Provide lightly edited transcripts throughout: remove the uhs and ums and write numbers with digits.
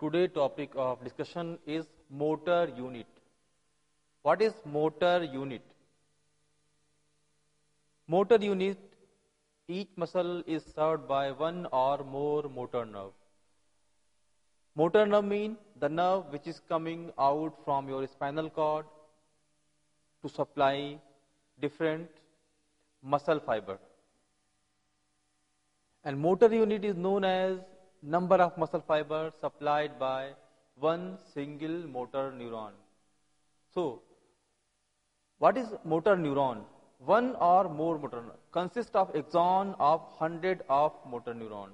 Today topic of discussion is motor unit. What is motor unit? Motor unit, each muscle is served by one or more motor nerve. Motor nerve means the nerve which is coming out from your spinal cord to supply different muscle fiber. And motor unit is known as number of muscle fibers supplied by one single motor neuron. So, what is motor neuron? One or more motor neuron consists of axon of 100 of motor neuron.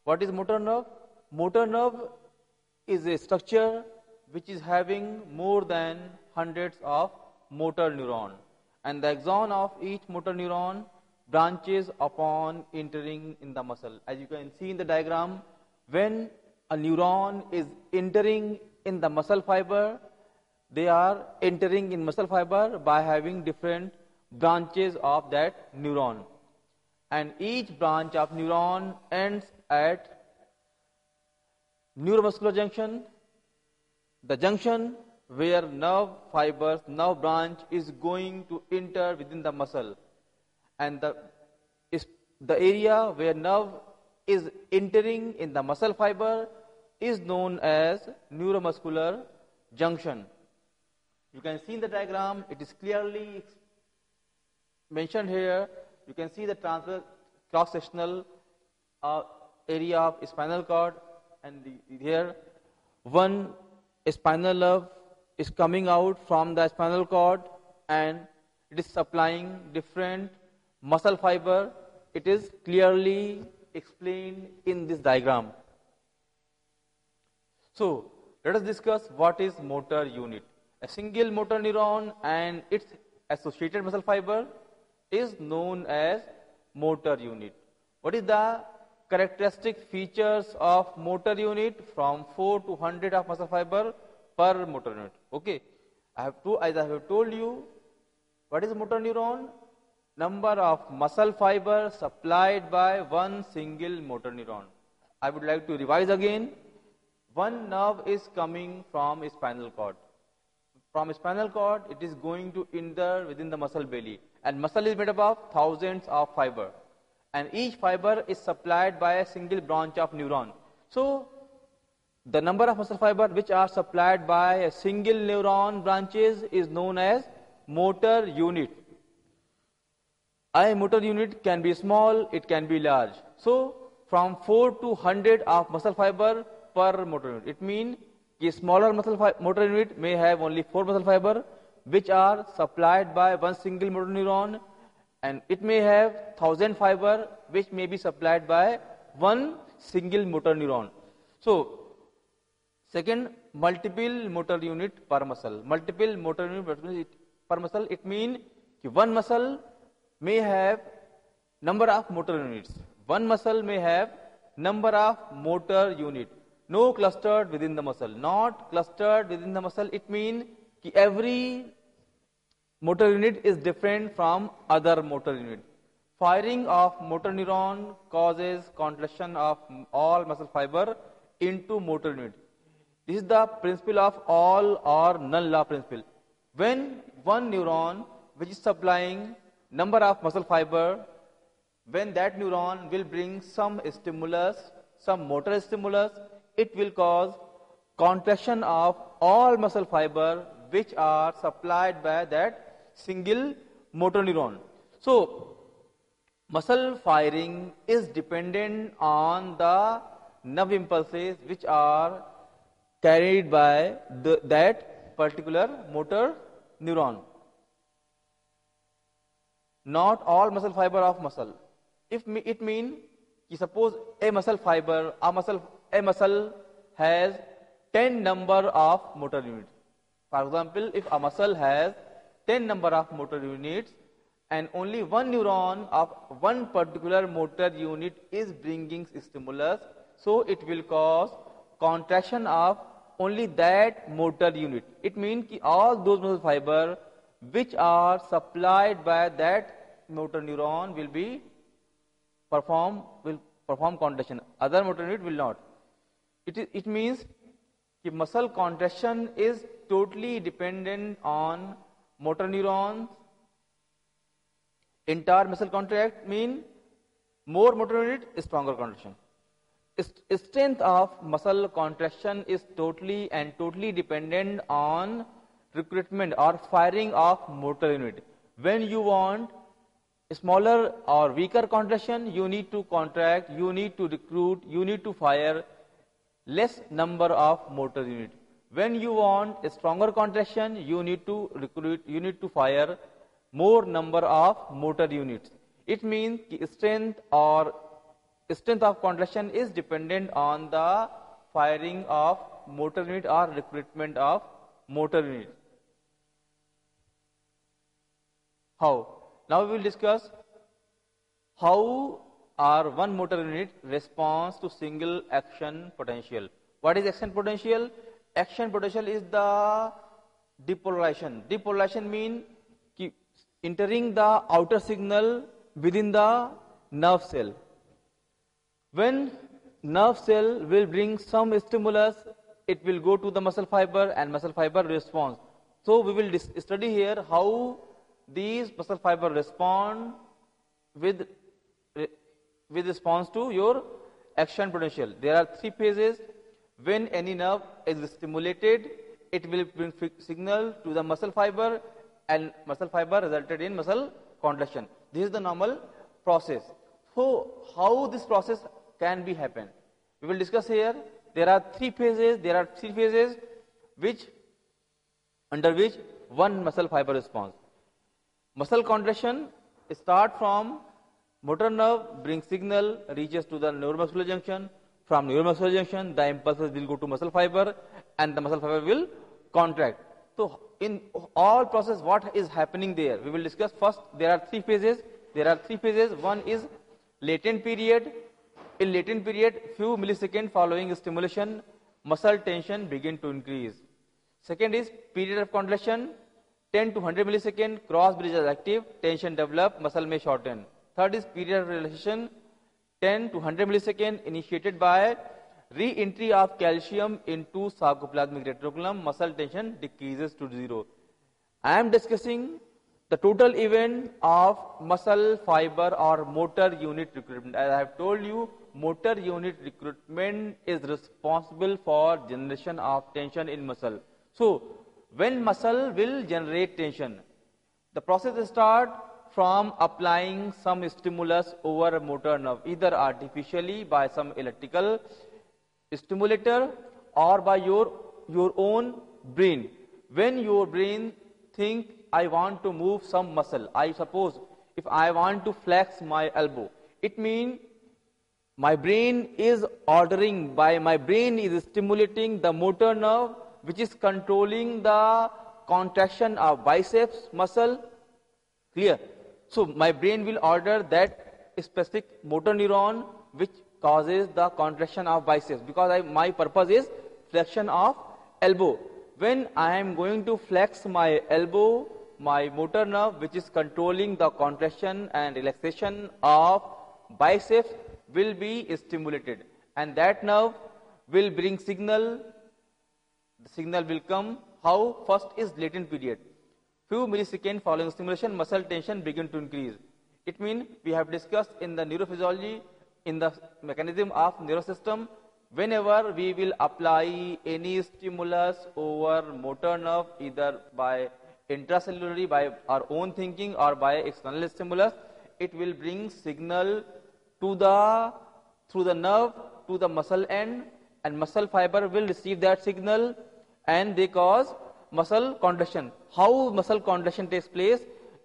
What is motor nerve? Motor nerve is a structure which is having more than hundreds of motor neuron, and the axon of each motor neuron branches upon entering in the muscle. As you can see in the diagram, when a neuron is entering in the muscle fiber, they are entering in muscle fiber by having different branches of that neuron, and each branch of neuron ends at neuromuscular junction, the junction where nerve fibers, nerve branch is going to enter within the muscle, and the area where nerve is entering in the muscle fiber is known as neuromuscular junction. You can see in the diagram, it is clearly mentioned here. You can see the transverse cross-sectional area of spinal cord, and here one spinal nerve is coming out from the spinal cord and it is supplying different muscle fiber. It is clearly explained in this diagram. So, let us discuss what is motor unit. A single motor neuron and its associated muscle fiber is known as motor unit. What is the characteristic features of motor unit? From 4 to 100 of muscle fiber per motor unit. Okay, as I have told you, what is motor neuron? Number of muscle fibers supplied by one single motor neuron. I would like to revise again. One nerve is coming from a spinal cord. From a spinal cord, it is going to enter within the muscle belly, and muscle is made up of thousands of fiber, and each fiber is supplied by a single branch of neuron. So, the number of muscle fiber which are supplied by a single neuron branches is known as motor unit. A motor unit can be small, it can be large. So, from 4 to 100 of muscle fiber per motor unit. It means a smaller motor unit may have only 4 muscle fiber which are supplied by one single motor neuron, and it may have 1000 fiber which may be supplied by one single motor neuron. So, second, multiple motor unit per muscle. Multiple motor unit per muscle, it means one muscle may have number of motor units. One muscle may have number of motor unit. No clustered within the muscle. Not clustered within the muscle, it means every motor unit is different from other motor unit. Firing of motor neuron causes contraction of all muscle fiber into motor unit. This is the principle of all or none law principle. When one neuron which is supplying number of muscle fiber, when that neuron will bring some stimulus, some motor stimulus, it will cause contraction of all muscle fiber which are supplied by that single motor neuron. So, muscle firing is dependent on the nerve impulses which are carried by that particular motor neuron. Not all muscle fiber of muscle. If it means, suppose a muscle fiber, a muscle has 10 number of motor units. For example, if a muscle has 10 number of motor units and only one neuron of one particular motor unit is bringing stimulus, so it will cause contraction of only that motor unit. It means all those muscle fiber which are supplied by that motor neuron will perform contraction. Other motor unit will not. It means कि muscle contraction is totally dependent on motor neurons. Entire muscle contract mean more motor unit, stronger contraction. Strength of muscle contraction is totally dependent on recruitment or firing of motor unit. When you want smaller or weaker contraction, you need to contract, you need to recruit, you need to fire less number of motor unit. When you want a stronger contraction, you need to recruit, you need to fire more number of motor units. It means strength of contraction is dependent on the firing of motor unit or recruitment of motor unit. How? Now we will discuss how our one motor unit responds to single action potential. What is action potential? Action potential is the depolarization. Depolarization means entering the outer signal within the nerve cell. When nerve cell will bring some stimulus, it will go to the muscle fiber and muscle fiber responds. So we will study here how these muscle fiber respond with response to your action potential. There are three phases. When any nerve is stimulated, it will bring signal to the muscle fiber and muscle fiber resulted in muscle contraction. This is the normal process. So how this process can be happen? We will discuss here. There are three phases under which one muscle fiber responds. Muscle contraction start from motor nerve, bring signal, reaches to the neuromuscular junction. From neuromuscular junction, the impulses will go to muscle fiber and the muscle fiber will contract. So in all process, what is happening there? We will discuss first. There are three phases. One is latent period. In latent period, few milliseconds following stimulation, muscle tension begin to increase. Second is period of contraction. 10 to 100 milliseconds, cross bridge is active, tension develop, muscle may shorten. Third is period of relaxation. 10 to 100 milliseconds initiated by re-entry of calcium into sarcoplasmic reticulum, muscle tension decreases to zero. I am discussing the total event of muscle fiber or motor unit recruitment. As I have told you, motor unit recruitment is responsible for generation of tension in muscle. So, when muscle will generate tension, the process starts from applying some stimulus over a motor nerve, either artificially by some electrical stimulator or by your own brain. When your brain think, I want to move some muscle, I suppose if I want to flex my elbow, it means my brain is stimulating the motor nerve which is controlling the contraction of biceps muscle. Clear? So my brain will order that specific motor neuron which causes the contraction of biceps, because my purpose is flexion of elbow. When I am going to flex my elbow, my motor nerve which is controlling the contraction and relaxation of biceps will be stimulated, and that nerve will bring signal. The signal will come. How? First is latent period. Few milliseconds following stimulation, muscle tension begin to increase. It means we have discussed in the neurophysiology, in the mechanism of neurosystem, whenever we will apply any stimulus over motor nerve, either by intracellularly, by our own thinking or by external stimulus, it will bring signal to through the nerve to the muscle end, and muscle fiber will receive that signal and they cause muscle contraction. How muscle contraction takes place?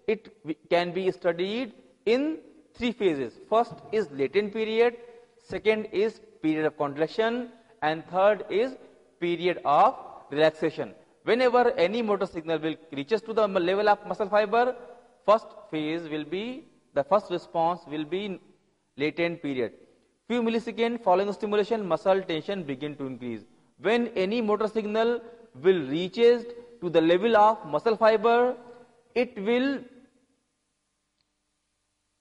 It can be studied in three phases. First is latent period, second is period of contraction, and third is period of relaxation. Whenever any motor signal will reaches to the level of muscle fiber, first phase will be, the first response will be latent period. Few milliseconds following stimulation, muscle tension begin to increase. When any motor signal will reaches to the level of muscle fiber, it will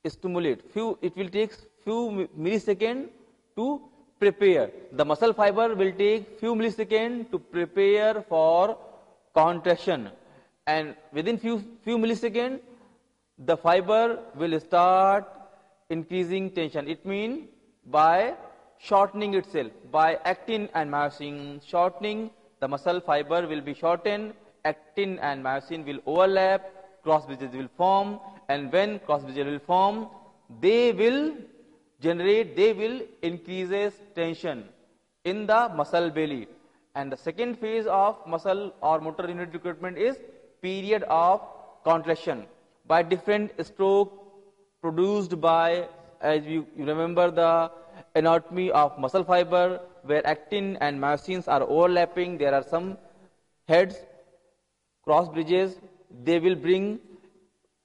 stimulate. It will take few milliseconds to prepare. The muscle fiber will take few milliseconds to prepare for contraction, and within few milliseconds the fiber will start increasing tension. It means by shortening itself, by actin and myosin shortening, the muscle fiber will be shortened, actin and myosin will overlap, cross bridges will form, and when cross bridges will form, they will increases tension in the muscle belly. And the second phase of muscle or motor unit recruitment is period of contraction by different stroke produced by, as you remember the anatomy of muscle fiber, where actin and myosins are overlapping. There are some heads, cross bridges, they will bring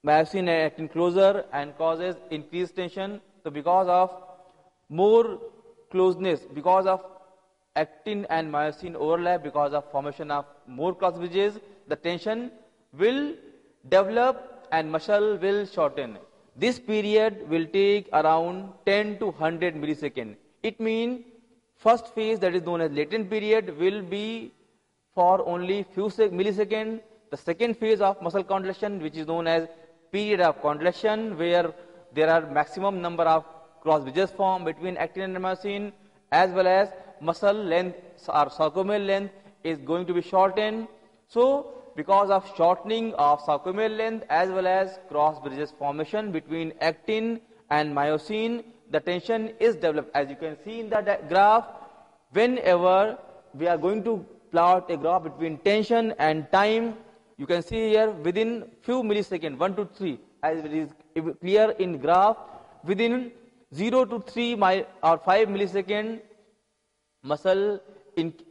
myosin and actin closer and causes increased tension. So because of more closeness, because of actin and myosin overlap, because of formation of more cross bridges, the tension will develop and muscle will shorten. This period will take around 10 to 100 milliseconds. It means first phase, that is known as latent period, will be for only few milliseconds. The second phase of muscle contraction, which is known as period of contraction, where there are maximum number of cross bridges formed between actin and myosin, as well as muscle length or sarcomeal length is going to be shortened. So because of shortening of sarcomeal length as well as cross bridges formation between actin and myosin, the tension is developed. As you can see in the graph, whenever we are going to plot a graph between tension and time, you can see here within few milliseconds, 1 to 3, as it is clear in graph, within 0 to 3 or 5 milliseconds, muscle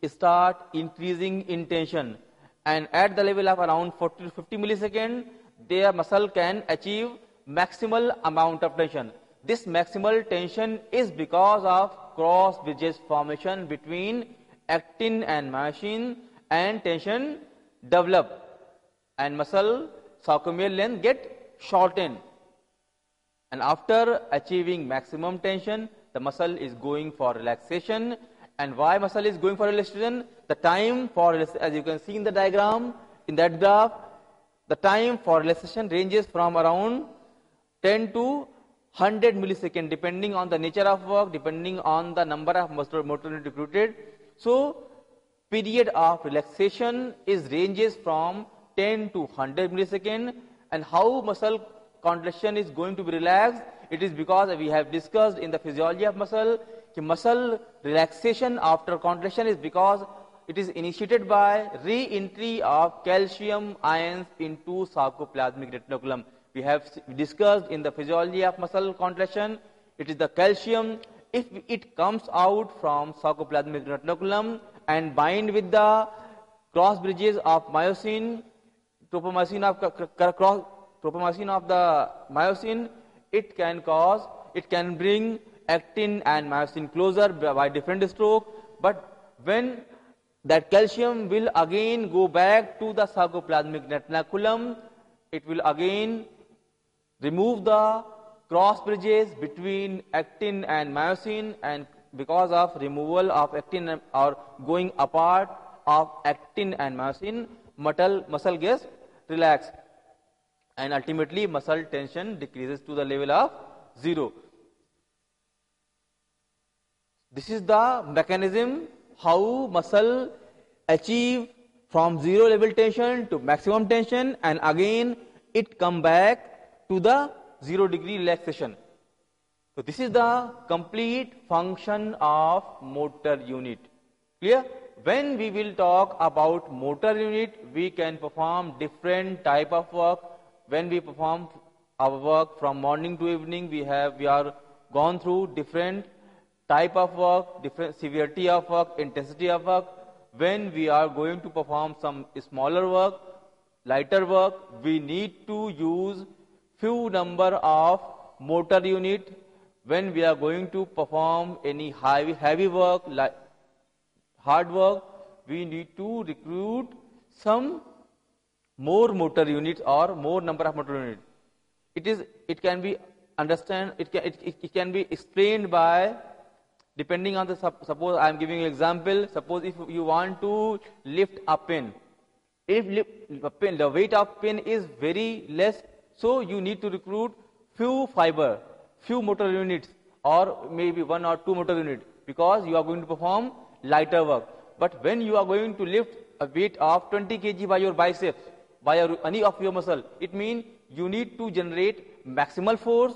start increasing in tension, and at the level of around 40 to 50 milliseconds, their muscle can achieve maximal amount of tension. This maximal tension is because of cross bridges formation between actin and myosin, and tension develop and muscle sarcomeal length get shortened. And after achieving maximum tension, the muscle is going for relaxation. And why muscle is going for relaxation? The time for, as you can see in the diagram, in that graph, the time for relaxation ranges from around 10 to 100 milliseconds, depending on the nature of work, depending on the number of motor unit recruited. So period of relaxation is ranges from 10 to 100 milliseconds. And how muscle contraction is going to be relaxed? It is because we have discussed in the physiology of muscle, muscle relaxation after contraction is because it is initiated by re-entry of calcium ions into sarcoplasmic reticulum. We have discussed in the physiology of muscle contraction, it is the calcium. If it comes out from sarcoplasmic reticulum and bind with the cross bridges of myosin, tropomyosin of the myosin, it can bring actin and myosin closer by different stroke. But when that calcium will again go back to the sarcoplasmic reticulum, it will again remove the cross bridges between actin and myosin, and because of removal of actin or going apart of actin and myosin, muscle gets relaxed, and ultimately muscle tension decreases to the level of 0. This is the mechanism how muscle achieve from 0 level tension to maximum tension, and again it come back to the 0 degree relaxation. So this is the complete function of motor unit. Clear? When we will talk about motor unit, we can perform different type of work. When we perform our work from morning to evening, we are gone through different type of work, different severity of work, intensity of work. When we are going to perform some smaller work, lighter work, we need to use few number of motor unit. When we are going to perform any heavy work, like hard work, we need to recruit some more motor units or more number of motor units. It can be explained by Depending on the, suppose I am giving you an example, suppose if you want to lift a pin, if the weight of pin is very less, so you need to recruit few fiber, few motor units, or maybe 1 or 2 motor units, because you are going to perform lighter work. But when you are going to lift a weight of 20 kg by your biceps, by any of your muscle, it means you need to generate maximal force,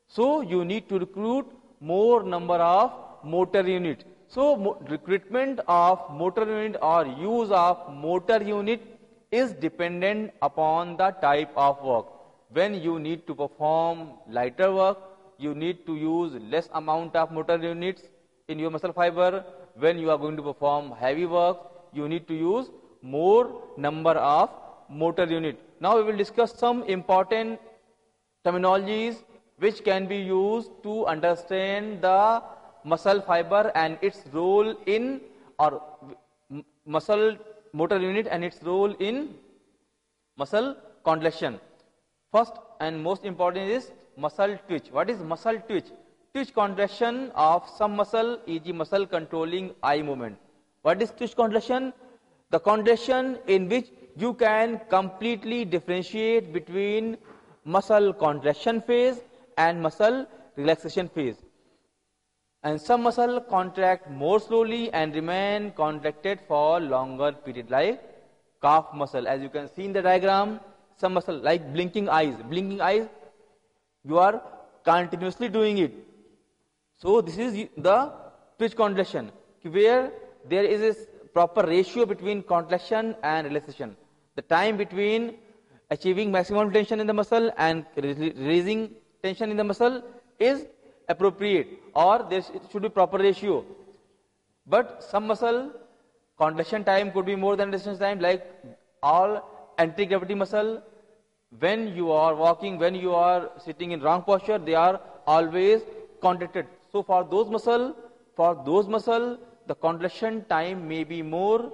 so you need to recruit more number of motor unit. So recruitment of motor unit or use of motor unit is dependent upon the type of work. When you need to perform lighter work, you need to use less amount of motor units in your muscle fiber. When you are going to perform heavy work, you need to use more number of motor unit. Now we will discuss some important terminologies which can be used to understand the muscle fiber and its role in, or muscle motor unit and its role in muscle contraction. First and most important is muscle twitch. What is muscle twitch? Twitch contraction of some muscle, e.g. muscle controlling eye movement. What is twitch contraction? The contraction in which you can completely differentiate between muscle contraction phase and muscle relaxation phase. And some muscle contract more slowly and remain contracted for longer period, like calf muscle. As you can see in the diagram, some muscle like blinking eyes, you are continuously doing it. So this is the twitch contraction, where there is a proper ratio between contraction and relaxation. The time between achieving maximum tension in the muscle and releasing tension in the muscle is appropriate, or there should be proper ratio. But some muscle contraction time could be more than relaxation time, like all anti-gravity muscle. When you are walking, when you are sitting in wrong posture, they are always contracted. So for those muscle, the contraction time may be more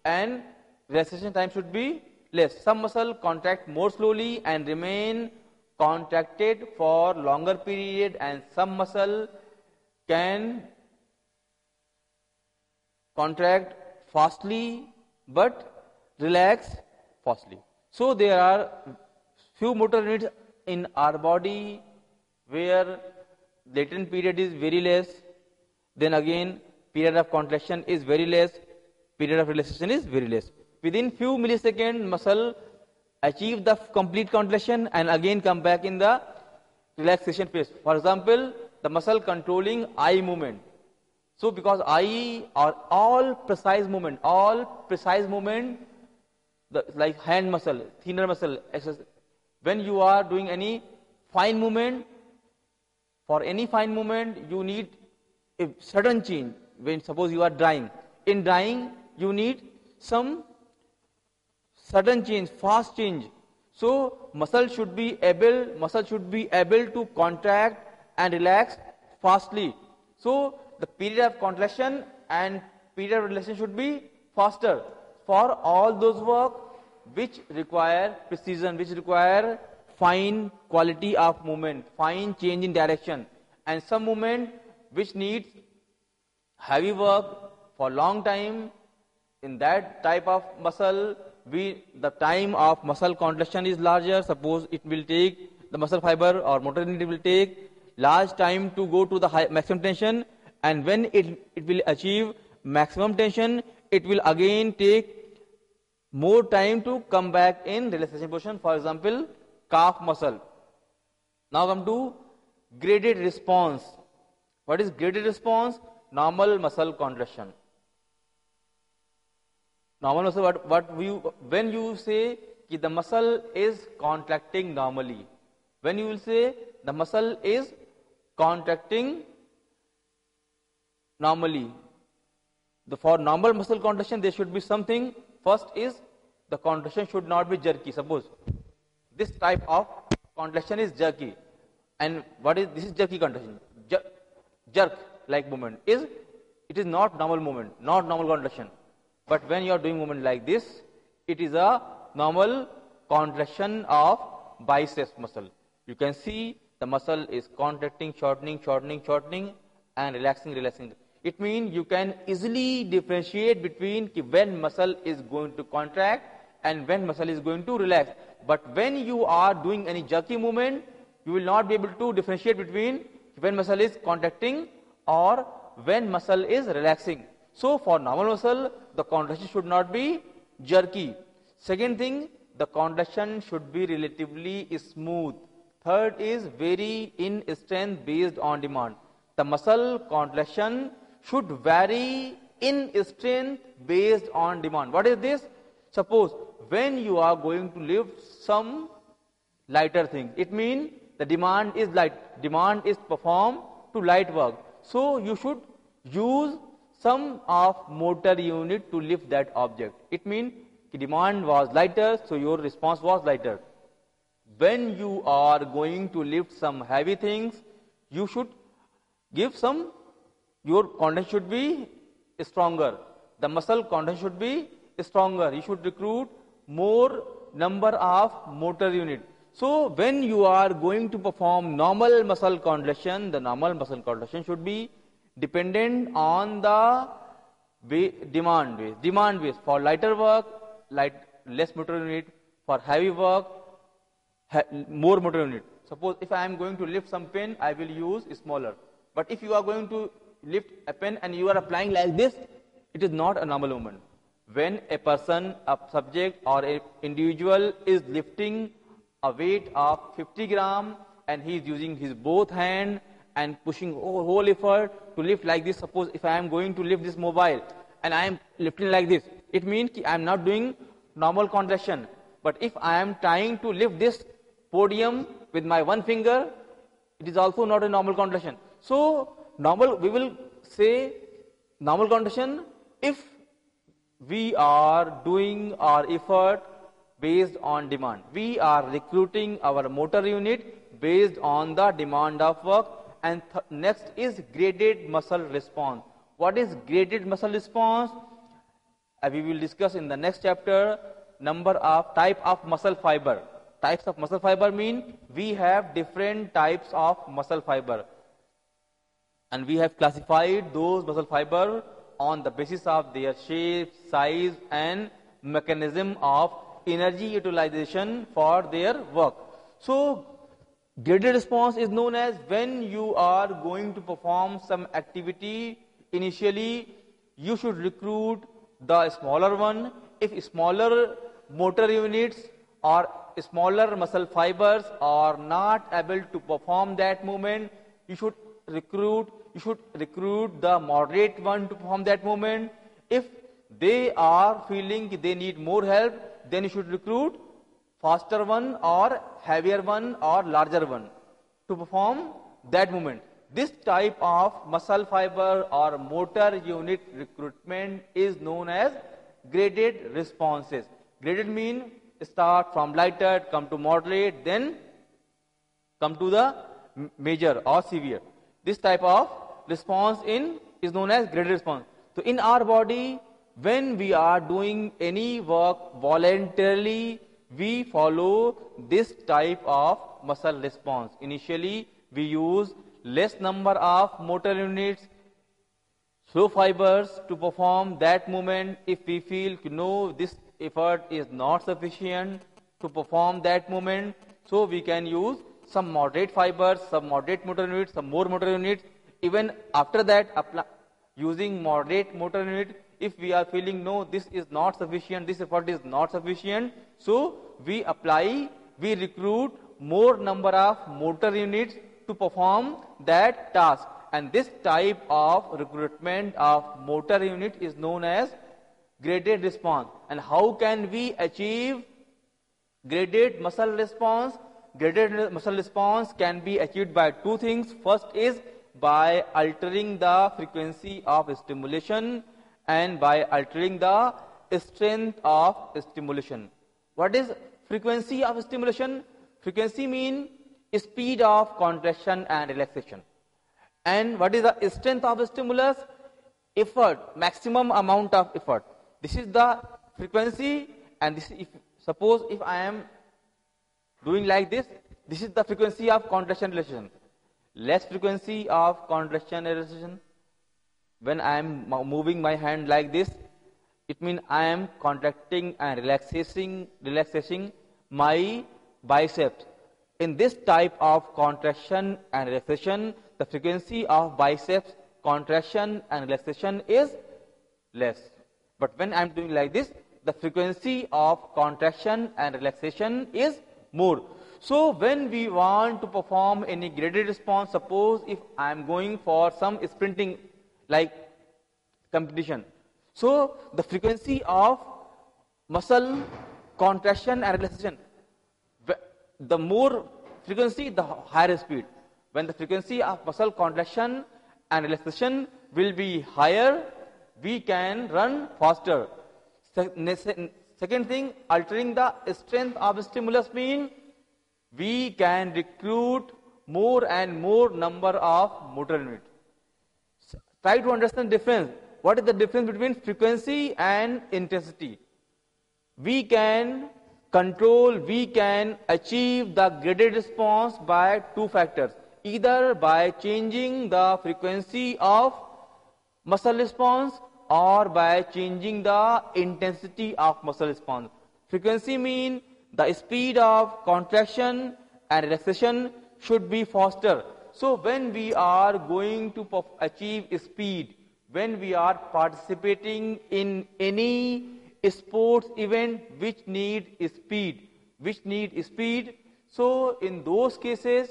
and relaxation time should be less. Some muscle contract more slowly and remain contracted for longer period, and some muscle can contract fastly but relax fastly. So there are few motor units in our body where latent period is very less, then again period of contraction is very less, period of relaxation is very less. Within few milliseconds, muscle achieve the complete contraction and again come back in the relaxation phase. For example, the muscle controlling eye movement. So because eye are all precise movement, like hand muscle, thinner muscle, when you are doing any fine movement, for any fine movement you need a sudden change. When suppose you are drying, in drying you need some sudden change, fast change. So muscle should be able to contract and relax fastly. So the period of contraction and period of relaxation should be faster for all those work which require precision, which require fine quality of movement, fine change in direction, and some movement which needs heavy work for long time. In that type of muscle, the time of muscle contraction is larger. Suppose it will take, the muscle fiber or motor unit will take large time to go to the maximum tension, and when it will achieve maximum tension, it will again take more time to come back in relaxation position. For example, calf muscle. Now come to graded response. What is graded response? Normal muscle contraction. Normal muscle, when you say that the muscle is contracting normally, when you will say the muscle is contracting normally, for normal muscle contraction there should be something. First is the contraction should not be jerky. Suppose this type of contraction is jerky, and this is jerky contraction, jerk like movement, it is not normal movement, not normal contraction. But when you are doing movement like this, it is a normal contraction of biceps muscle. You can see the muscle is contracting, shortening, and relaxing. It means you can easily differentiate between when muscle is going to contract and when muscle is going to relax. But when you are doing any jerky movement, you will not be able to differentiate between when muscle is contracting or when muscle is relaxing. So for normal muscle, the contraction should not be jerky. Second thing, the contraction should be relatively smooth. Third is vary in strength based on demand. The muscle contraction should vary in strength based on demand. What is this? Suppose when you are going to lift some lighter thing, it means the demand is light. Demand is performed to light work. So you should use some of motor unit to lift that object. It means the demand was lighter, so your response was lighter. When you are going to lift some heavy things, you should give some, your contraction should be stronger. The muscle contraction should be stronger. You should recruit more number of motor unit. So when you are going to perform normal muscle contraction, the normal muscle contraction should be dependent on the demand base. Demand base for lighter work, less motor unit. For heavy work, more motor unit. Suppose if I am going to lift some pen, I will use smaller. But if you are going to lift a pen and you are applying like this, it is not a normal movement. When a person, a subject or an individual is lifting a weight of 50 gram and he is using his both hand and pushing whole effort to lift like this. Suppose if I am going to lift this mobile and I am lifting like this, it means I am not doing normal contraction. But if I am trying to lift this podium with my one finger, it is also not a normal contraction. So we will say normal contraction if we are doing our effort based on demand. We are recruiting our motor unit based on the demand of work. And next is graded muscle response. What is graded muscle response? We will discuss in the next chapter. Type of muscle fiber. Types of muscle fiber mean we have different types of muscle fiber, and we have classified those muscle fiber on the basis of their shape, size and mechanism of energy utilization for their work. So graded response is known as when you are going to perform some activity, initially you should recruit the smaller one. If smaller motor units or smaller muscle fibers are not able to perform that movement, you should recruit the moderate one to perform that movement. If they are feeling they need more help, then you should recruit faster one or heavier one or larger one to perform that movement. This type of muscle fiber or motor unit recruitment is known as graded responses. Graded mean start from lighter, come to moderate, then come to the major or severe. This type of response is known as graded response. So in our body, when we are doing any work voluntarily, we follow this type of muscle response. Initially, we use less number of motor units, slow fibers to perform that movement. If we feel no, this effort is not sufficient to perform that movement, so we can use some moderate fibers, some moderate motor units, some more motor units. Even after that, using moderate motor unit, if we are feeling no, this is not sufficient, this effort is not sufficient, so we recruit more number of motor units to perform that task. And this type of recruitment of motor unit is known as graded response. And how can we achieve graded muscle response? Graded muscle response can be achieved by two things. First is by altering the frequency of stimulation and by altering the strength of stimulation. What is frequency of stimulation? Frequency means speed of contraction and relaxation. And what is the strength of the stimulus? Effort, maximum amount of effort. This is the frequency, and this is suppose if I am doing like this, this is the frequency of contraction relaxation. less frequency of contraction and relaxation. When I am moving my hand like this, it means I am contracting and relaxing my biceps. In this type of contraction and relaxation, the frequency of biceps contraction and relaxation is less. But when I am doing like this, the frequency of contraction and relaxation is more. So when we want to perform any graded response, suppose if I am going for some sprinting like competition, so the frequency of muscle contraction and relaxation, the more frequency, the higher speed. When the frequency of muscle contraction and relaxation will be higher, we can run faster. Second thing, altering the strength of stimulus mean we can recruit more and more number of motor units. Try to understand difference. What is the difference between frequency and intensity? We can control, we can achieve the graded response by two factors. Either by changing the frequency of muscle response or by changing the intensity of muscle response. Frequency means the speed of contraction and relaxation should be faster. So when we are going to achieve speed, when we are participating in any sports event which need speed, so in those cases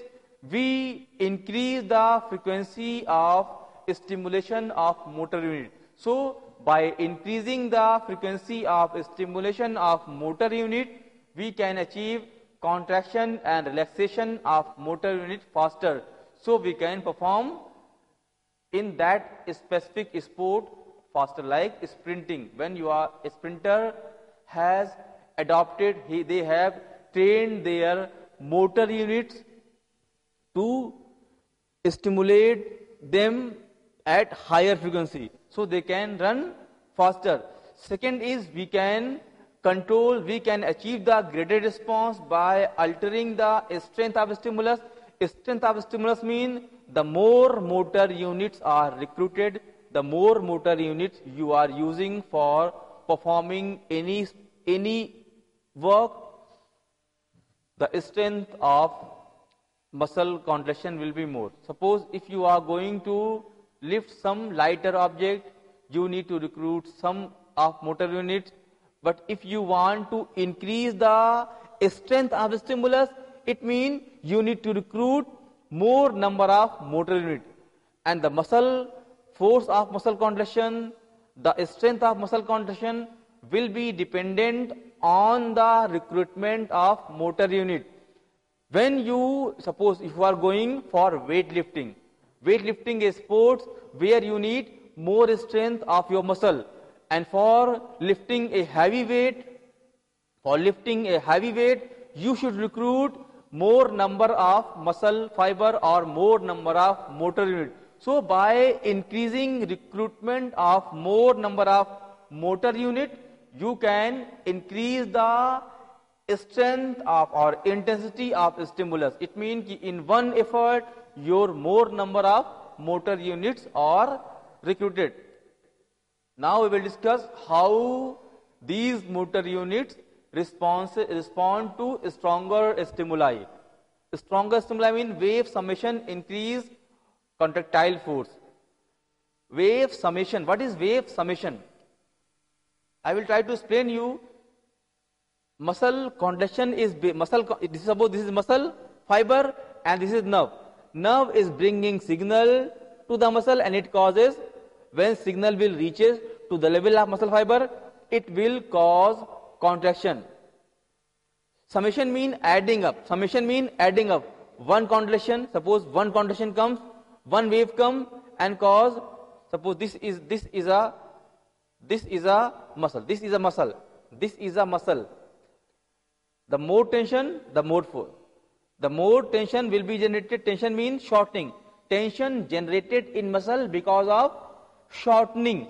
we increase the frequency of stimulation of motor unit. So by increasing the frequency of stimulation of motor unit, we can achieve contraction and relaxation of motor unit faster. So we can perform in that specific sport faster, like sprinting. When you are a sprinter has adopted, they have trained their motor units to stimulate them at higher frequency, so they can run faster. Second is we can control, we can achieve the graded response by altering the strength of stimulus. Strength of stimulus means the more motor units are recruited, the more motor units you are using for performing any work, the strength of muscle contraction will be more. Suppose if you are going to lift some lighter object, you need to recruit some of motor units. But if you want to increase the strength of the stimulus, it means you need to recruit more number of motor units. And the muscle force of muscle contraction, the strength of muscle contraction will be dependent on the recruitment of motor unit. When you, suppose if you are going for weightlifting is sports where you need more strength of your muscle, and for lifting a heavy weight, you should recruit more number of muscle fiber or more number of motor unit. So by increasing recruitment of more number of motor unit, you can increase the strength of or intensity of stimulus. It means in one effort your more number of motor units are recruited. Now we will discuss how these motor units respond to stronger stimuli. Stronger stimuli mean wave summation increase contractile force. Wave summation. What is wave summation? I will try to explain you. Muscle contraction is suppose this is muscle fiber and this is nerve. Nerve is bringing signal to the muscle and it causes, when signal will reaches to the level of muscle fiber, it will cause contraction. Summation mean adding up. One contraction, suppose one contraction comes, one wave comes and cause, suppose this is a muscle. The more tension, the more force. The more tension will be generated. Tension means shortening. Tension generated in muscle because of shortening.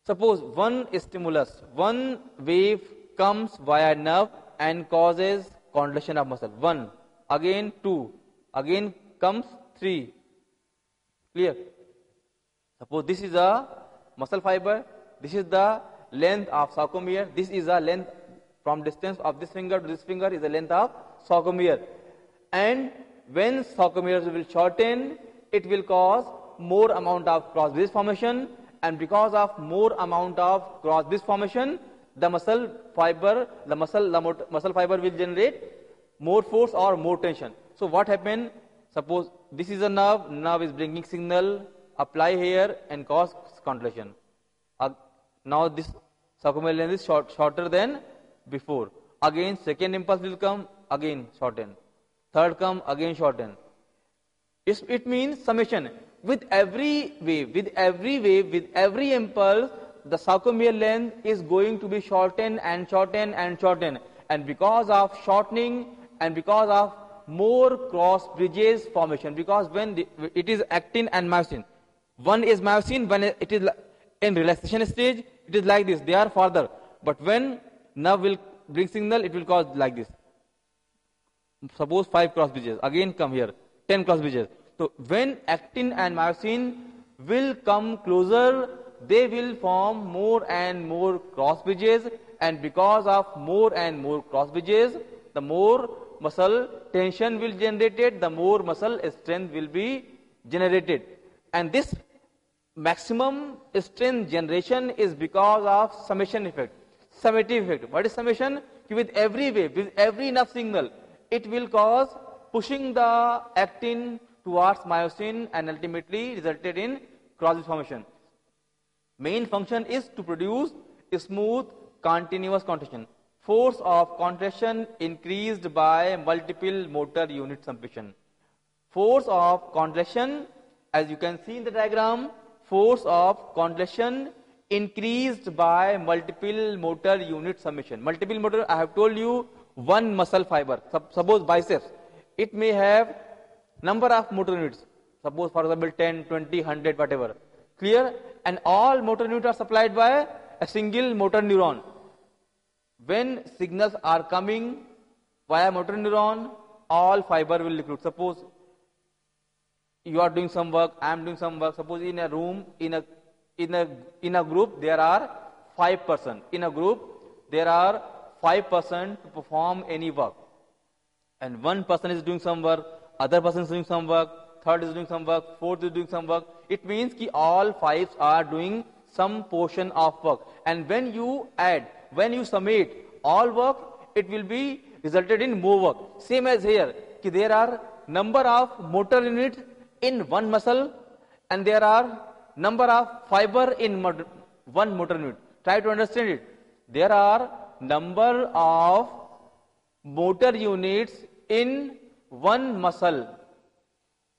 Suppose one stimulus, one wave comes via nerve and causes contraction of muscle. One, again two, again comes 3. Clear? Suppose this is a muscle fiber, this is the length of sarcomere, this is the length from distance of this finger to this finger is the length of sarcomere. And when sarcomeres will shorten, it will cause more amount of cross bridge formation, and because of more amount of cross bridge formation, the muscle fiber will generate more force or more tension. So what happened? Suppose this is a nerve is bringing signal, apply here and cause contraction. Now this sarcomere length is shorter than before. Again second impulse will come, again shorten. Third come, again shorten. It means summation. With every wave, with every impulse, the sarcomere length is going to be shortened and shortened and shortened. And because of shortening and because of more cross bridges formation, because when it is actin and myosin, one is myosin, when it is in relaxation stage, it is like this, they are farther. But when nerve will bring signal, it will cause like this. Suppose 5 cross bridges, again come here, 10 cross bridges. So when actin and myosin will come closer, they will form more and more cross bridges, and because of more and more cross bridges, the more muscle tension will be generated, the more muscle strength will be generated. And this maximum strength generation is because of summation effect, summative effect. What is summation? With every wave, with every nerve signal, it will cause pushing the actin towards myosin and ultimately resulted in cross formation. Main function is to produce a smooth continuous contraction. Force of contraction increased by multiple motor unit summation. Force of contraction, as you can see in the diagram, force of contraction increased by multiple motor unit summation. Multiple motor, I have told you, one muscle fiber. Suppose biceps, it may have number of motor units. Suppose for example 10, 20, 100, whatever. Clear? And all motor units are supplied by a single motor neuron. When signals are coming via motor neuron, all fiber will recruit. Suppose you are doing some work, I am doing some work. Suppose in a room, in a group, there are 5 persons. In a group, there are 5 persons to perform any work. And one person is doing some work, other person is doing some work, third is doing some work, fourth is doing some work. It means that all 5 are doing some portion of work. And when you add, when you summate all work, it will be resulted in more work. Same as here, there are number of motor units in one muscle and there are number of fiber in one motor unit. Try to understand it. There are number of motor units in one muscle,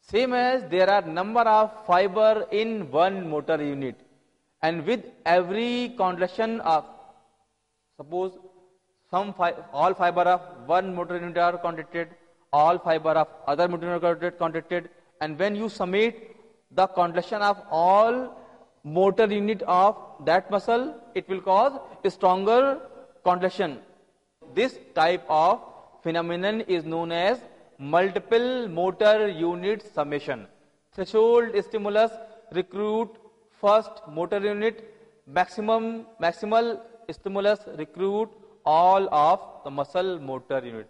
same as there are number of fiber in one motor unit. And with every contraction of, suppose all fiber of one motor unit are contracted, all fiber of other motor unit are contracted, and when you summate the contraction of all motor unit of that muscle, it will cause a stronger contraction. This type of phenomenon is known as multiple motor unit summation. Threshold stimulus recruit first motor unit, maximal stimulus recruit all of the muscle motor unit.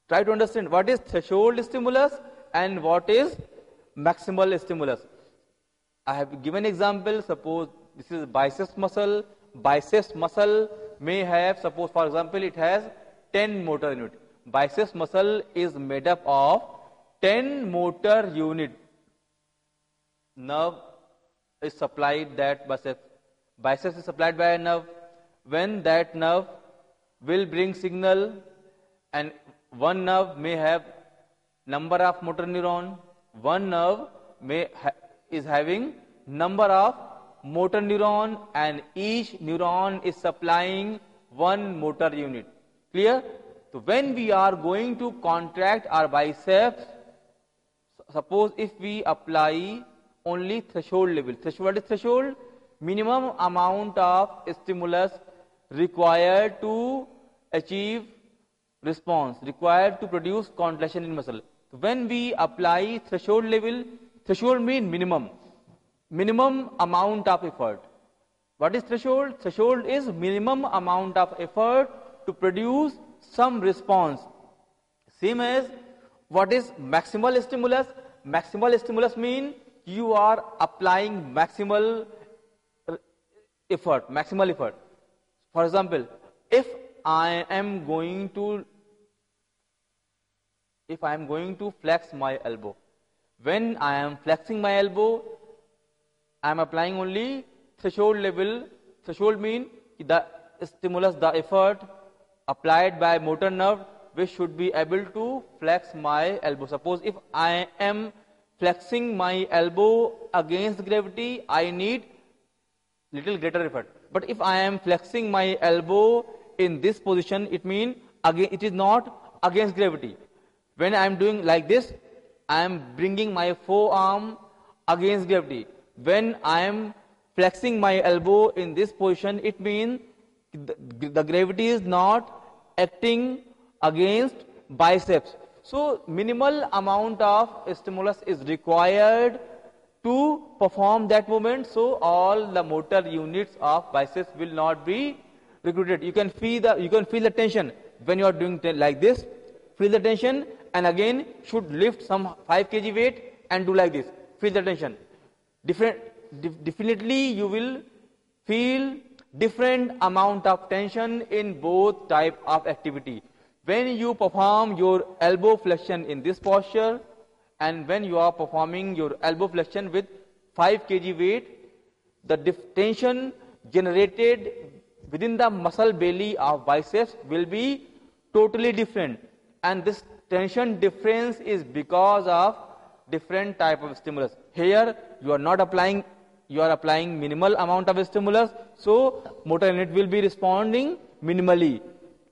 Try to understand what is threshold stimulus and what is maximal stimulus. I have given example. Suppose this is biceps muscle. Biceps muscle may have, suppose for example, it has 10 motor unit. Biceps muscle is made up of 10 motor unit. Nerve is supplied that biceps. Biceps is supplied by a nerve. When that nerve will bring signal, and one nerve may have number of motor neuron, one nerve is having number of motor neuron, and each neuron is supplying one motor unit. Clear? So when we are going to contract our biceps, suppose if we apply only threshold level. Threshold is threshold, minimum amount of stimulus required to achieve response, required to produce contraction in muscle. So when we apply threshold level, threshold means minimum amount of effort. What is threshold? Threshold is minimum amount of effort to produce some response. Same as what is maximal stimulus? Maximal stimulus means you are applying maximal effort. For example, if I am going to flex my elbow, when I am flexing my elbow, I am applying only threshold level. Threshold means the stimulus, the effort applied by motor nerve, which should be able to flex my elbow. Suppose if I am flexing my elbow against gravity, I need little greater effort. But if I am flexing my elbow in this position, it means again it is not against gravity. When I am doing like this, I am bringing my forearm against gravity. When I am flexing my elbow in this position, it means the gravity is not acting against biceps. So minimal amount of stimulus is required to perform that movement, so all the motor units of biceps will not be recruited. You can feel the tension when you are doing like this. Feel the tension, and again should lift some 5 kg weight and do like this. Feel the tension. Definitely you will feel different amount of tension in both type of activity. When you perform your elbow flexion in this posture, and when you are performing your elbow flexion with 5 kg weight, the tension generated within the muscle belly of biceps will be totally different. And this tension difference is because of different type of stimulus. Here you are not applying, you are applying minimal amount of stimulus, so motor unit will be responding minimally.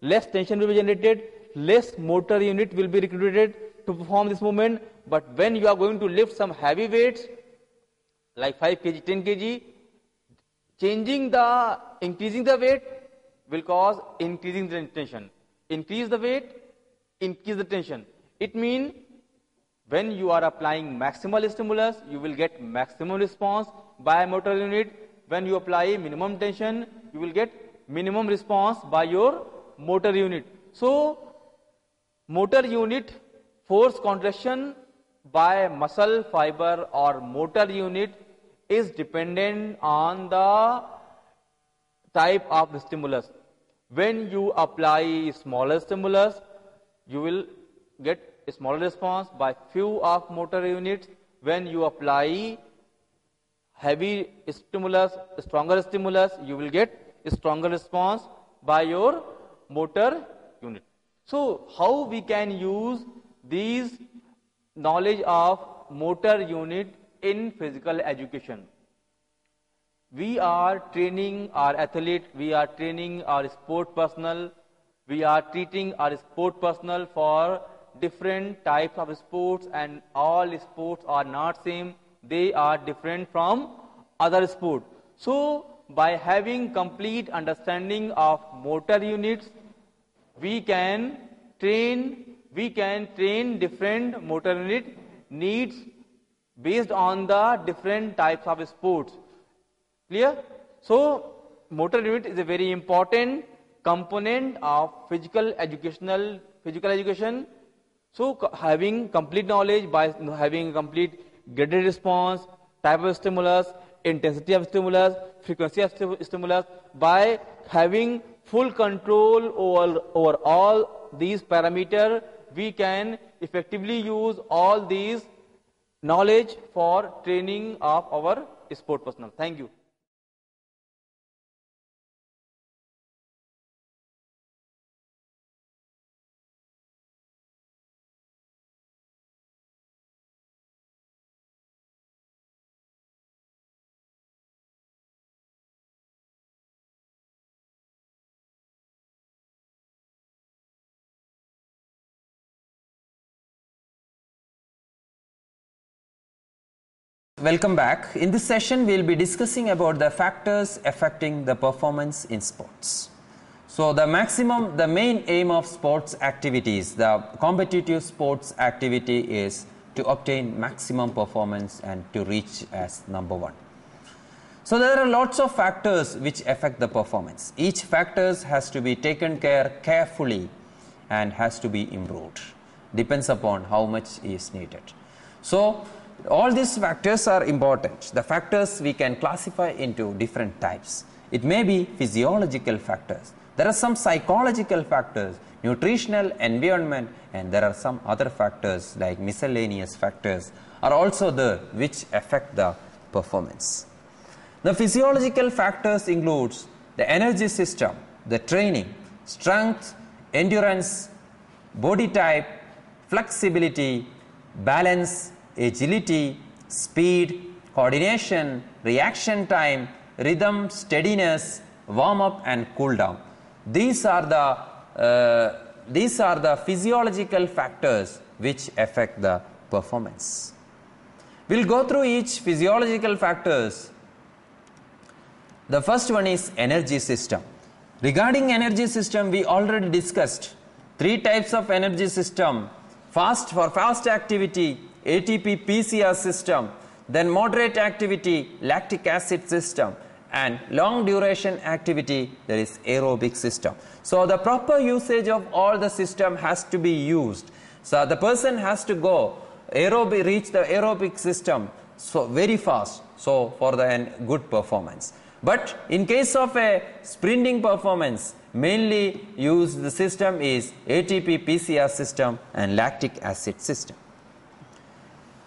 Less tension will be generated, less motor unit will be recruited to perform this movement. But when you are going to lift some heavy weights like 5 kg, 10 kg, increasing the weight will cause increasing the tension. Increase the weight, increase the tension. It means when you are applying maximal stimulus, you will get maximum response by motor unit. When you apply minimum tension, you will get minimum response by your motor unit. So motor unit force contraction by muscle fiber or motor unit is dependent on the type of stimulus. When you apply smaller stimulus, you will get a smaller response by few of motor units. When you apply heavy stimulus, stronger stimulus, you will get a stronger response by your motor unit. So how we can use these knowledge of motor unit in physical education? We are training our athlete, we are training our sport personnel, we are treating our sport personnel for different types of sports, and all sports are not same, they are different from other sports. So by having complete understanding of motor units, we can train different motor unit needs based on the different types of sports. Clear? So motor unit is a very important component of physical education. So having complete knowledge by having complete graded response, type of stimulus, intensity of stimulus, frequency of stimulus, by having full control over all these parameters, we can effectively use all these knowledge for training of our sport personnel. Thank you. Welcome back. In this session, we will be discussing about the factors affecting the performance in sports. So the main aim of sports activities, the competitive sports activity is to obtain maximum performance and to reach as number one. So there are lots of factors which affect the performance. Each factors has to be taken care carefully and has to be improved. Depends upon how much is needed. So all these factors are important. The factors we can classify into different types. It may be physiological factors. There are some psychological factors, nutritional, environment, and there are some other factors like miscellaneous factors are also there which affect the performance. The physiological factors includes the energy system, the training, strength, endurance, body type, flexibility, balance, agility, speed, coordination, reaction time, rhythm, steadiness, warm up and cool down. These are the physiological factors which affect the performance. We'll go through each physiological factors. The first one is energy system. Regarding energy system, we already discussed three types of energy system. For fast activity, ATP PCR system, then moderate activity, lactic acid system, and long duration activity, there is aerobic system. So the proper usage of all the system has to be used. So the person has to reach the aerobic system so very fast, so for the good performance. But in case of a sprinting performance, mainly used the system is ATP PCR system and lactic acid system.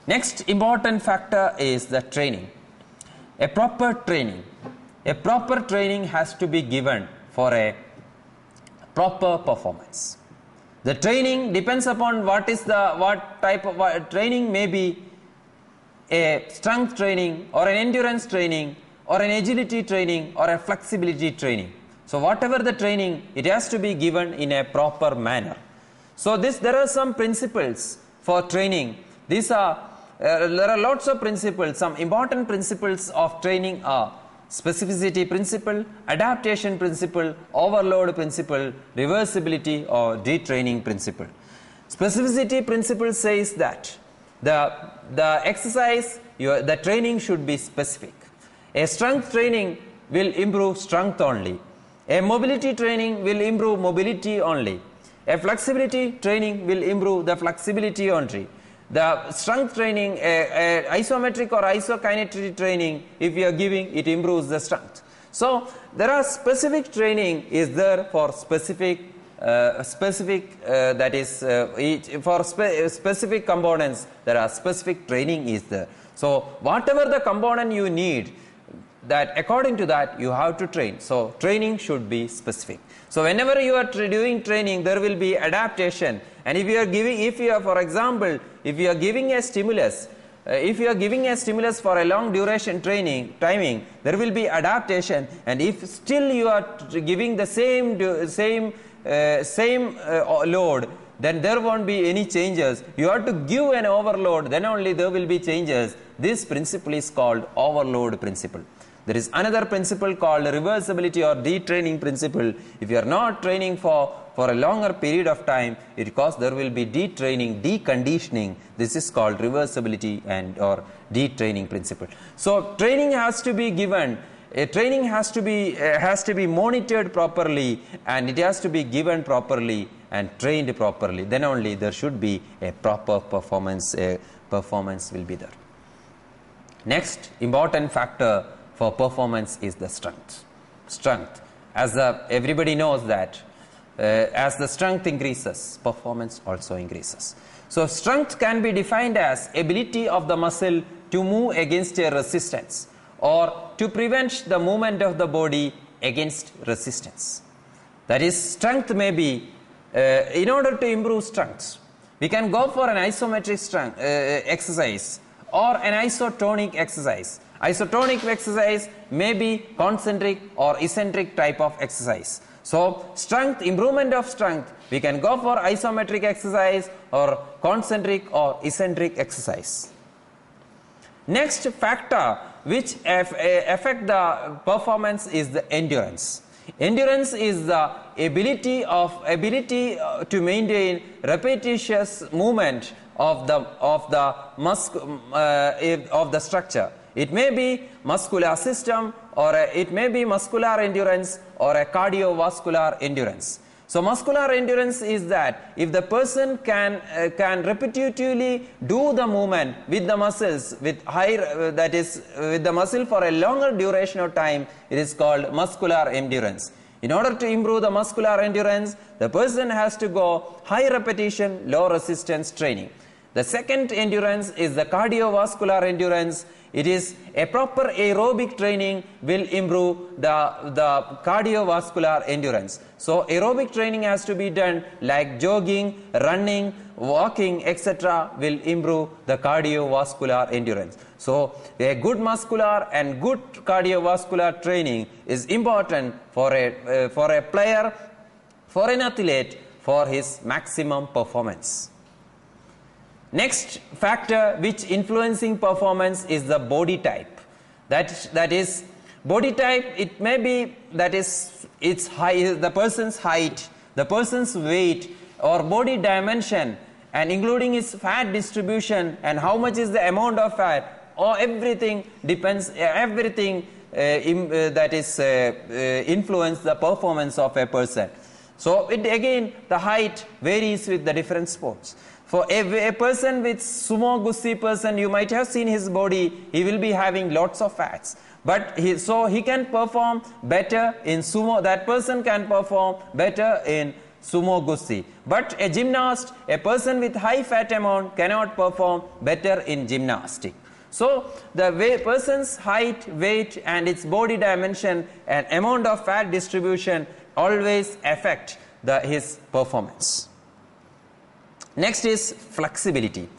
Next important factor is the training. A proper training has to be given for a proper performance. The training depends upon what type of training, may be a strength training or an endurance training or an agility training or a flexibility training. So whatever the training, it has to be given in a proper manner. So there are some principles for training. There are lots of principles. Some important principles of training are specificity principle, adaptation principle, overload principle, reversibility or detraining principle. Specificity principle says that the exercise, the training should be specific. A strength training will improve strength only. A mobility training will improve mobility only. A flexibility training will improve the flexibility only. The strength training, isometric or isokinetic training, if you are giving, it improves the strength. So there are specific training is there for specific specific components. There are specific training is there. So whatever the component you need, that according to that you have to train. So training should be specific. So whenever you are doing training, there will be adaptation. And if you are giving a stimulus, for a long duration timing, there will be adaptation. And if still you are giving the same load, then there won't be any changes. You have to give an overload, then only there will be changes. This principle is called overload principle. There is another principle called reversibility or detraining principle. If you are not training for a longer period of time, because there will be detraining, deconditioning. This is called reversibility or detraining principle. So training has to be given. Training has to be monitored properly, and it has to be given properly and trained properly. Then only there should be a proper performance. Performance will be there. Next important factor for performance is the strength. Strength, as everybody knows that as the strength increases, performance also increases. So strength can be defined as ability of the muscle to move against a resistance or to prevent the movement of the body against resistance. That is, strength may be in order to improve strength, we can go for an isometric strength exercise or an isotonic exercise. Isotonic exercise may be concentric or eccentric type of exercise. So strength, improvement of strength, we can go for isometric exercise or concentric or eccentric exercise. Next factor which affect the performance is the endurance. Endurance is the ability to maintain repetitious movement of the structure. It may be muscular system, or it may be muscular endurance or a cardiovascular endurance. So muscular endurance is that if the person can repetitively do the movement with the muscles with with the muscle for a longer duration of time, it is called muscular endurance. In order to improve the muscular endurance, the person has to go high repetition, low resistance training. The second endurance is the cardiovascular endurance. It is a proper aerobic training will improve the cardiovascular endurance. So aerobic training has to be done like jogging, running, walking, etc. will improve the cardiovascular endurance. So a good muscular and good cardiovascular training is important for a player, for an athlete, for his maximum performance. Next factor which influencing performance is the body type. That is body type. It may be that is its height, the person's height, the person's weight, or body dimension, and including its fat distribution and how much is the amount of fat, or everything depends. Everything influence the performance of a person. So it again, the height varies with the different sports. For a person with sumo gussi person, you might have seen his body, he will be having lots of fats. But he can perform better in sumo, that person can perform better in sumo gussi. But a gymnast, a person with high fat amount cannot perform better in gymnastic. So the person's height, weight and its body dimension and amount of fat distribution always affect his performance. Next is flexibility.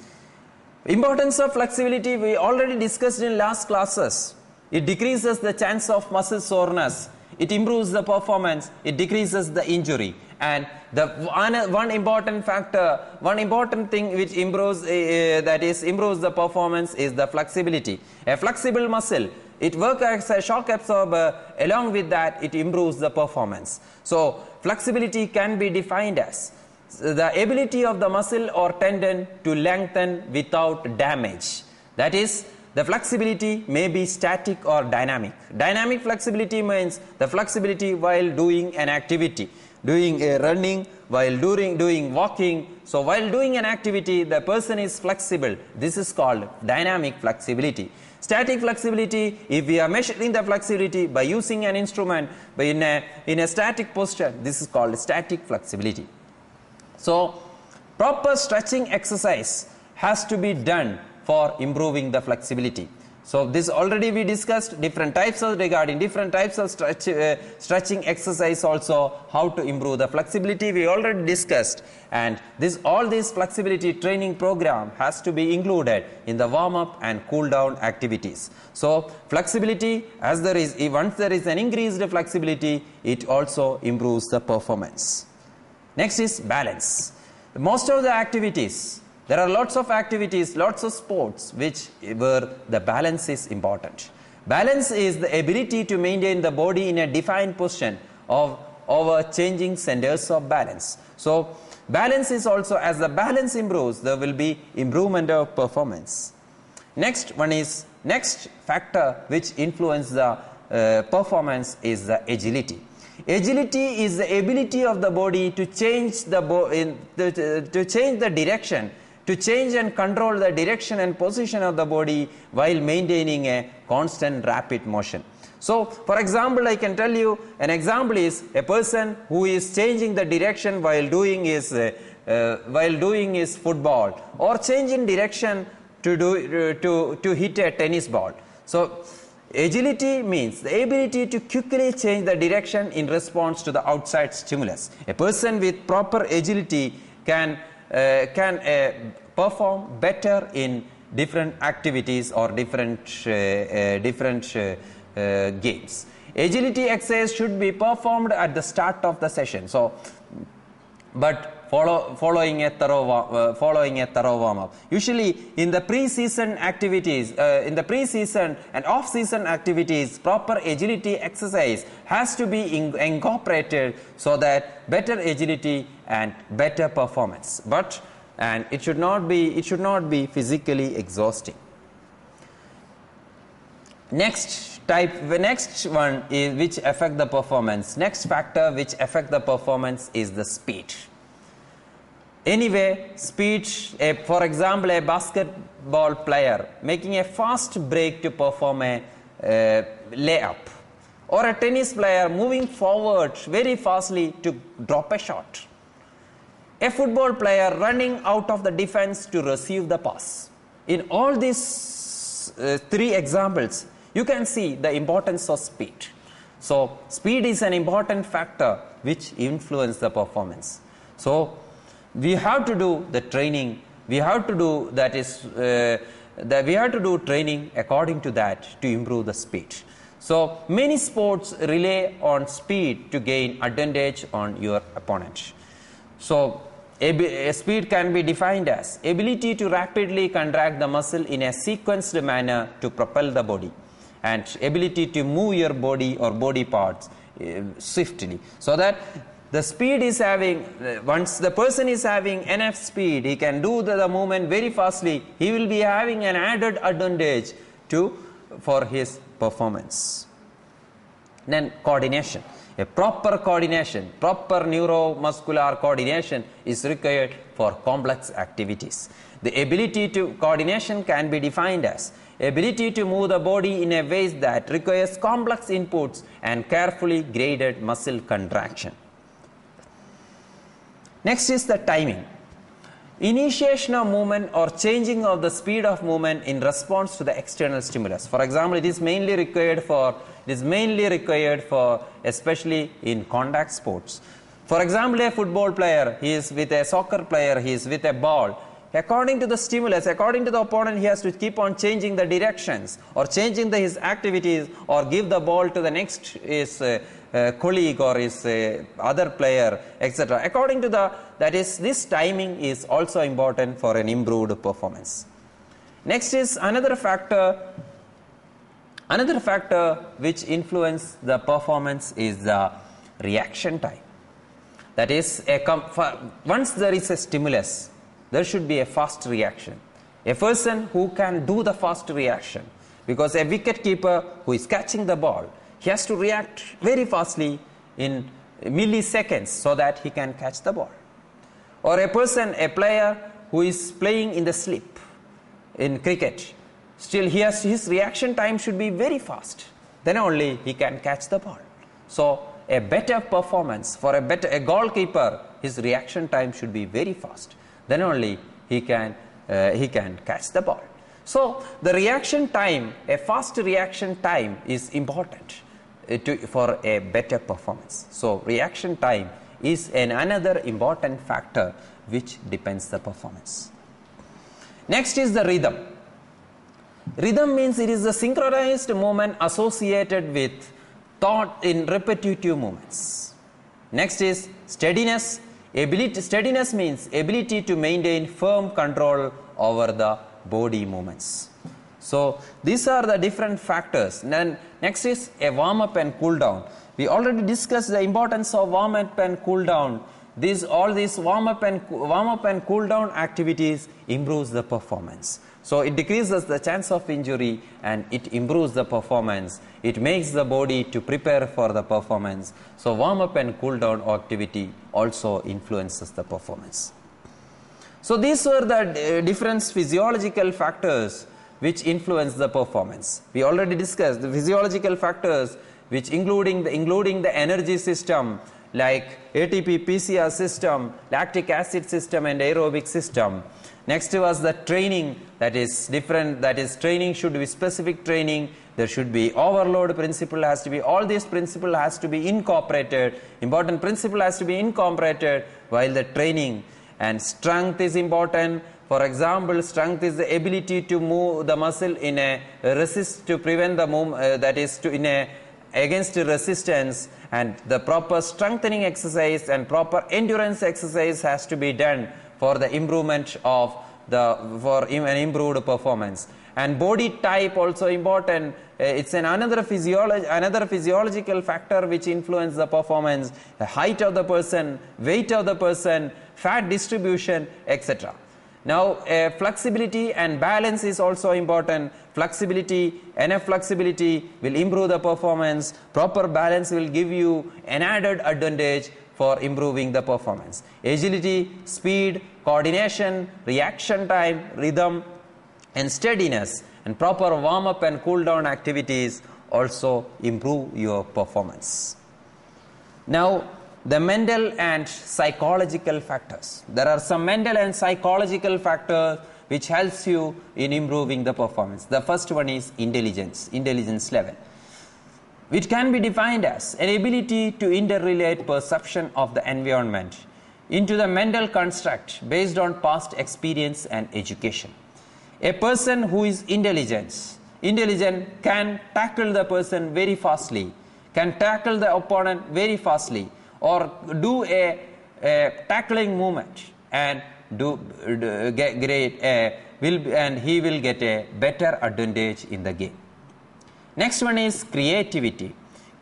Importance of flexibility we already discussed in last classes. It decreases the chance of muscle soreness. It improves the performance. It decreases the injury. And the one important factor, one important thing which improves improves the performance is the flexibility. A flexible muscle, it works as a shock absorber. Along with that, it improves the performance. So flexibility can be defined as the ability of the muscle or tendon to lengthen without damage. That is, the flexibility may be static or dynamic. Dynamic flexibility means the flexibility while doing an activity, doing a running, while doing walking. So while doing an activity, the person is flexible. This is called dynamic flexibility. Static flexibility, if we are measuring the flexibility by using an instrument in a static posture, this is called static flexibility. So proper stretching exercise has to be done for improving the flexibility. So this already we discussed regarding different types of stretching exercise also, how to improve the flexibility we already discussed, and all this flexibility training program has to be included in the warm up and cool down activities. So flexibility, once there is an increased flexibility, it also improves the performance. Next is balance. Most of the activities, there are lots of activities, lots of sports where the balance is important. Balance is the ability to maintain the body in a defined position over changing centers of balance. So balance is also, as the balance improves, there will be improvement of performance. Next factor which influences the performance is the agility. Agility is the ability of the body to change the direction, to change and control the direction and position of the body while maintaining a constant rapid motion. So for example, I can tell you an example is a person who is changing the direction while doing his football, or changing direction to hit a tennis ball. So agility means the ability to quickly change the direction in response to the outside stimulus. A person with proper agility can perform better in different activities or different games. Agility exercise should be performed at the start of the session. So, but following a thorough warm-up. Usually in the pre-season activities, in the pre-season and off-season activities, proper agility exercise has to be incorporated so that better agility and better performance. And it should not be physically exhausting. The next one is which affect the performance. Next factor which affect the performance is the speed. Anyway, speed, for example, a basketball player making a fast break to perform a layup, or a tennis player moving forward very fastly to drop a shot, a football player running out of the defense to receive the pass. In all these three examples, you can see the importance of speed. So speed is an important factor which influences the performance. So we have to do the training. We have to do training according to that to improve the speed. So many sports rely on speed to gain advantage on your opponent. So a speed can be defined as ability to rapidly contract the muscle in a sequenced manner to propel the body, and ability to move your body or body parts swiftly, so that the speed is having, once the person is having enough speed, he can do the movement very fastly, he will be having an added advantage for his performance. Then coordination. A proper coordination, proper neuromuscular coordination is required for complex activities. The ability to coordination can be defined as ability to move the body in a way that requires complex inputs and carefully graded muscle contraction. Next is the timing. Initiation of movement or changing of the speed of movement in response to the external stimulus. For example, it is mainly required for especially in contact sports. For example, a football player, he is with a soccer player, he is with a ball. According to the stimulus, according to the opponent, he has to keep on changing the directions or changing his activities, or give the ball to the next colleague or his other player, etc. According to this timing is also important for an improved performance. Next is another factor which influence the performance is the reaction time. That is, once there is a stimulus, there should be a fast reaction. A person who can do the fast reaction, because a wicket keeper who is catching the ball, he has to react very fastly in milliseconds so that he can catch the ball. Or a player who is playing in the slip in cricket, still his reaction time should be very fast. Then only he can catch the ball. So a better performance for a goalkeeper, his reaction time should be very fast. Then only he can catch the ball. So the reaction time, a fast reaction time is important for a better performance. So reaction time is another important factor which depends the performance. Next is the rhythm. Rhythm means it is the synchronized movement associated with thought in repetitive movements. Next is steadiness. Steadiness means ability to maintain firm control over the body movements. So these are the different factors. Then next is a warm-up and cool-down. We already discussed the importance of warm-up and cool-down. All these warm-up and cool-down activities improves the performance. So it decreases the chance of injury and it improves the performance. It makes the body to prepare for the performance. So warm-up and cool-down activity also influences the performance. So these were the different physiological factors which influence the performance. We already discussed the physiological factors which including the energy system like ATP PCR system, lactic acid system and aerobic system. Next was the training, that is different, that is training should be specific training, there should be overload principle, has to be, all these principle has to be incorporated, important principle has to be incorporated while the training. And strength is important. For example, strength is the ability to move the muscle in a resist to prevent the movement, that is to in a against resistance, and the proper strengthening exercise and proper endurance exercise has to be done for the improvement of an improved performance. And body type also important. It's another physiological factor which influence the performance. The height of the person, weight of the person, fat distribution, etc. Now flexibility and balance is also important. Flexibility, enough flexibility will improve the performance. Proper balance will give you an added advantage for improving the performance. Agility, speed, coordination, reaction time, rhythm, and steadiness, and proper warm up and cool down activities also improve your performance. Now the mental and psychological factors. There are some mental and psychological factors which helps you in improving the performance. The first one is intelligence level. It can be defined as an ability to interrelate perception of the environment into the mental construct based on past experience and education. A person who is intelligent can tackle the person very fastly, can tackle the opponent very fastly, or do a tackling movement and he will get a better advantage in the game. Next one is creativity.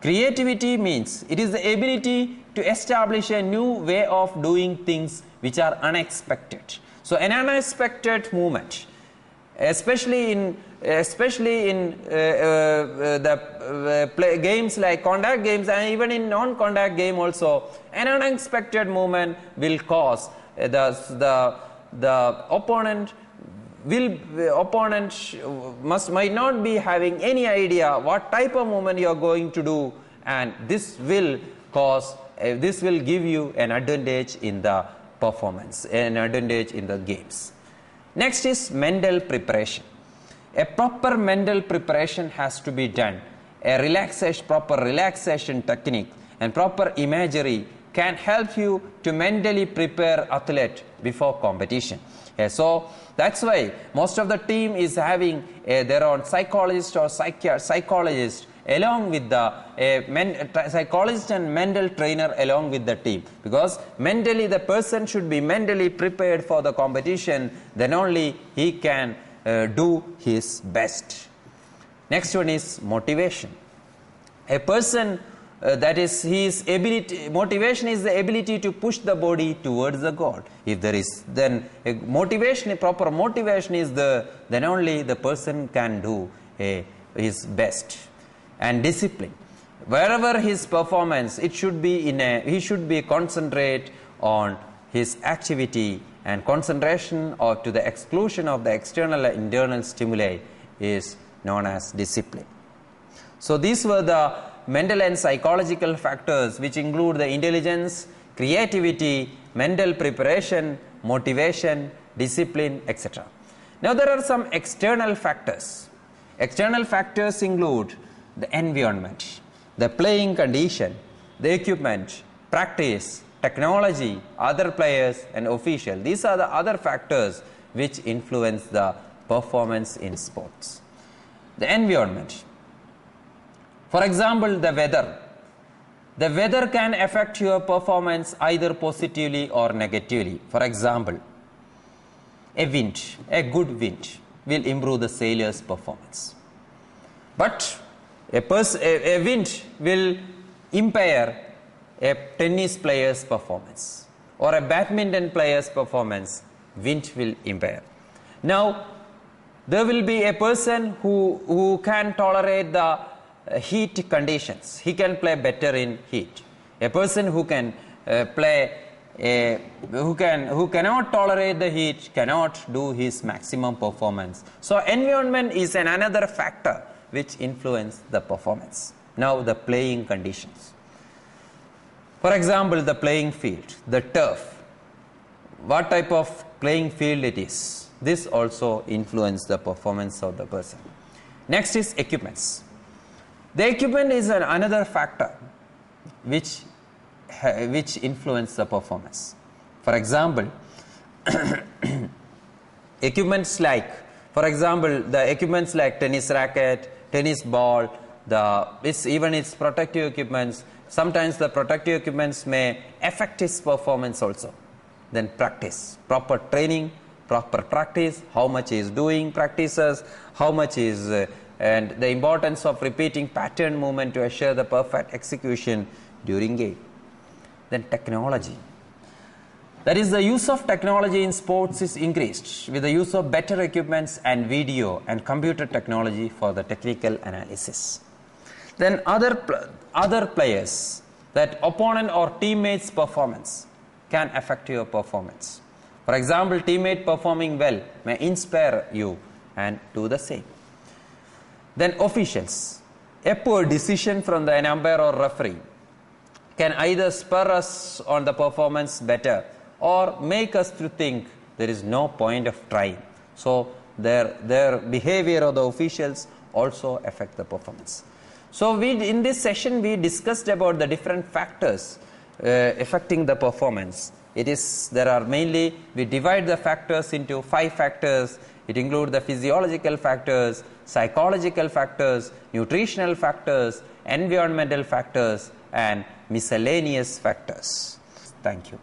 Creativity means it is the ability to establish a new way of doing things which are unexpected. So an unexpected movement, especially in games like contact games, and even in non-contact game also, an unexpected movement will cause the opponent might not be having any idea what type of movement you are going to do, and this will give you an advantage in the performance, an advantage in the games. Next is mental preparation. A proper mental preparation has to be done. Proper relaxation technique and proper imagery can help you to mentally prepare athlete before competition. So that's why most of the team is having their own psychologist or psychologist along with the psychologist and mental trainer along with the team, because mentally the person should be mentally prepared for the competition, then only he can do his best. Next one is motivation. A person motivation is the ability to push the body towards the goal. If there is then a proper motivation is then only the person can do his best. And discipline. Wherever his performance, he should be concentrate on his activity, and concentration or to the exclusion of the external and internal stimuli is known as discipline. So these were the mental and psychological factors which include the intelligence, creativity, mental preparation, motivation, discipline, etc. Now there are some external factors. External factors include the environment, the playing condition, the equipment, practice, technology, other players and official. These are the other factors which influence the performance in sports. The environment. For example, the weather. The weather can affect your performance either positively or negatively. For example, a good wind will improve the sailor's performance. But a wind will impair a tennis player's performance, or a badminton player's performance. Wind will impair. Now, there will be a person who can tolerate the heat conditions. He can play better in heat. A person who can who cannot tolerate the heat cannot do his maximum performance. So environment is another factor which influence the performance. Now the playing conditions. For example, the playing field, the turf. What type of playing field it is? This also influences the performance of the person. Next is equipments. The equipment is another factor which influence the performance. For example, equipments like tennis racket, tennis ball, even its protective equipments. Sometimes the protective equipments may affect his performance also. Then practice, proper training, proper practice, how much he is doing practices, how much is and the importance of repeating pattern movement to assure the perfect execution during game. Then technology. That is, the use of technology in sports is increased with the use of better equipments and video and computer technology for the technical analysis. Then other players, that opponent or teammates' performance can affect your performance. For example, teammate performing well may inspire you and do the same. Then officials. A poor decision from the umpire or referee can either spur us on the performance better or make us to think there is no point of trying. So their behavior of the officials also affect the performance. So in this session we discussed about the different factors affecting the performance. There are mainly, we divide the factors into 5 factors. It includes the physiological factors, psychological factors, nutritional factors, environmental factors, and miscellaneous factors. Thank you.